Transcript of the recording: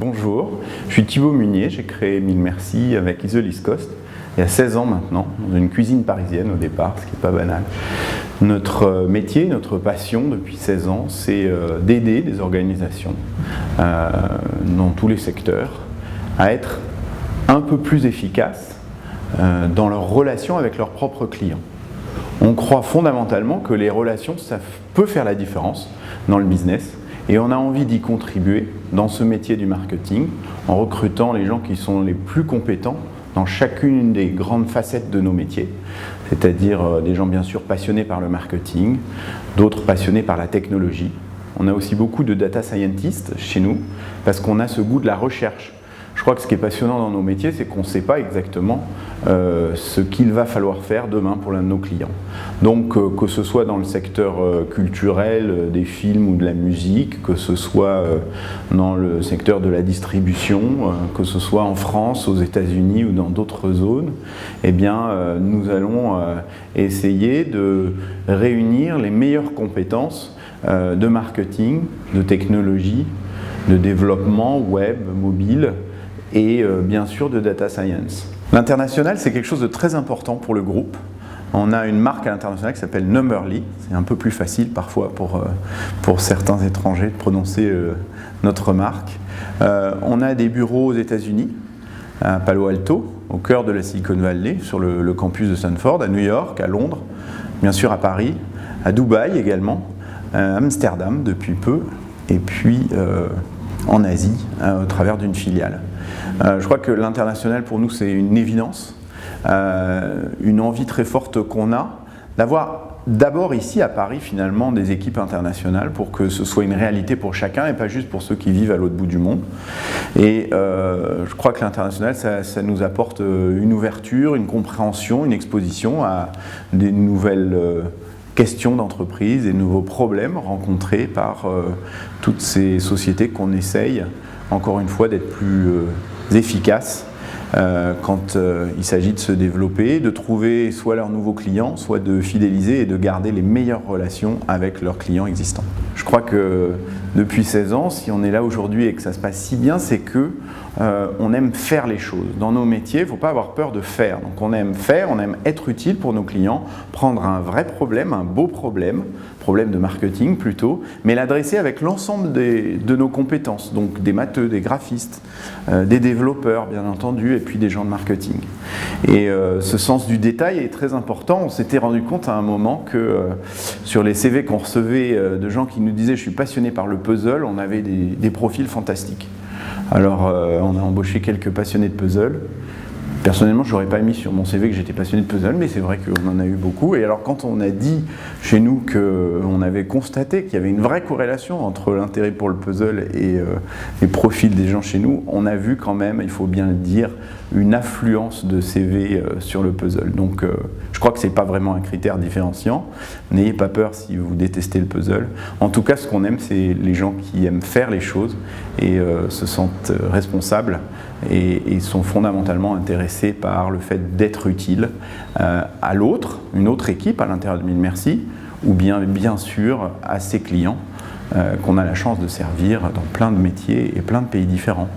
Bonjour, je suis Thibaut Munier, j'ai créé Mille Merci avec Isolis Cost il y a 16 ans maintenant, dans une cuisine parisienne au départ, ce qui n'est pas banal. Notre métier, notre passion depuis 16 ans, c'est d'aider des organisations dans tous les secteurs à être un peu plus efficaces dans leur relation avec leurs propres clients. On croit fondamentalement que les relations, ça peut faire la différence dans le business. Et on a envie d'y contribuer dans ce métier du marketing en recrutant les gens qui sont les plus compétents dans chacune des grandes facettes de nos métiers, c'est-à-dire des gens bien sûr passionnés par le marketing, d'autres passionnés par la technologie. On a aussi beaucoup de data scientists chez nous parce qu'on a ce goût de la recherche. Je crois que ce qui est passionnant dans nos métiers, c'est qu'on ne sait pas exactement ce qu'il va falloir faire demain pour l'un de nos clients. Donc que ce soit dans le secteur culturel, des films ou de la musique, que ce soit dans le secteur de la distribution, que ce soit en France, aux États-Unis ou dans d'autres zones, eh bien, nous allons essayer de réunir les meilleures compétences de marketing, de technologie, de développement web, mobile, et bien sûr de data science. L'international, c'est quelque chose de très important pour le groupe. On a une marque à l'international qui s'appelle Numberly. C'est un peu plus facile parfois pour certains étrangers de prononcer notre marque. On a des bureaux aux États-Unis, à Palo Alto, au cœur de la Silicon Valley, sur le campus de Stanford, à New York, à Londres, bien sûr à Paris, à Dubaï également, à Amsterdam depuis peu, et puis en Asie, au travers d'une filiale. Je crois que l'international pour nous c'est une évidence, une envie très forte qu'on a d'avoir d'abord ici à Paris finalement des équipes internationales pour que ce soit une réalité pour chacun et pas juste pour ceux qui vivent à l'autre bout du monde. Et je crois que l'international ça nous apporte une ouverture, une compréhension, une exposition à des nouvelles questions d'entreprise, des nouveaux problèmes rencontrés par toutes ces sociétés qu'on essaye encore une fois d'être plus efficaces quand il s'agit de se développer, de trouver soit leurs nouveaux clients, soit de fidéliser et de garder les meilleures relations avec leurs clients existants. Je crois que depuis 16 ans, si on est là aujourd'hui et que ça se passe si bien, c'est que on aime faire les choses. Dans nos métiers, il ne faut pas avoir peur de faire. Donc on aime faire, on aime être utile pour nos clients, prendre un vrai problème, un beau problème de marketing plutôt, mais l'adresser avec l'ensemble de nos compétences, donc des matheux, des graphistes, des développeurs bien entendu, et puis des gens de marketing. Et ce sens du détail est très important. On s'était rendu compte à un moment que sur les CV qu'on recevait de gens qui nous disaient « je suis passionné par le puzzle », on avait des profils fantastiques. Alors on a embauché quelques passionnés de puzzle. Personnellement, je n'aurais pas mis sur mon CV que j'étais passionné de puzzle, mais c'est vrai qu'on en a eu beaucoup. Et alors quand on a dit chez nous qu'on avait constaté qu'il y avait une vraie corrélation entre l'intérêt pour le puzzle et les profils des gens chez nous, on a vu quand même, il faut bien le dire, une affluence de CV sur le puzzle. Donc je crois que ce n'est pas vraiment un critère différenciant. N'ayez pas peur si vous détestez le puzzle. En tout cas, ce qu'on aime, c'est les gens qui aiment faire les choses et se sentent responsables et sont fondamentalement intéressés par le fait d'être utile à l'autre, une autre équipe à l'intérieur de Mille Merci, ou bien sûr à ses clients qu'on a la chance de servir dans plein de métiers et plein de pays différents.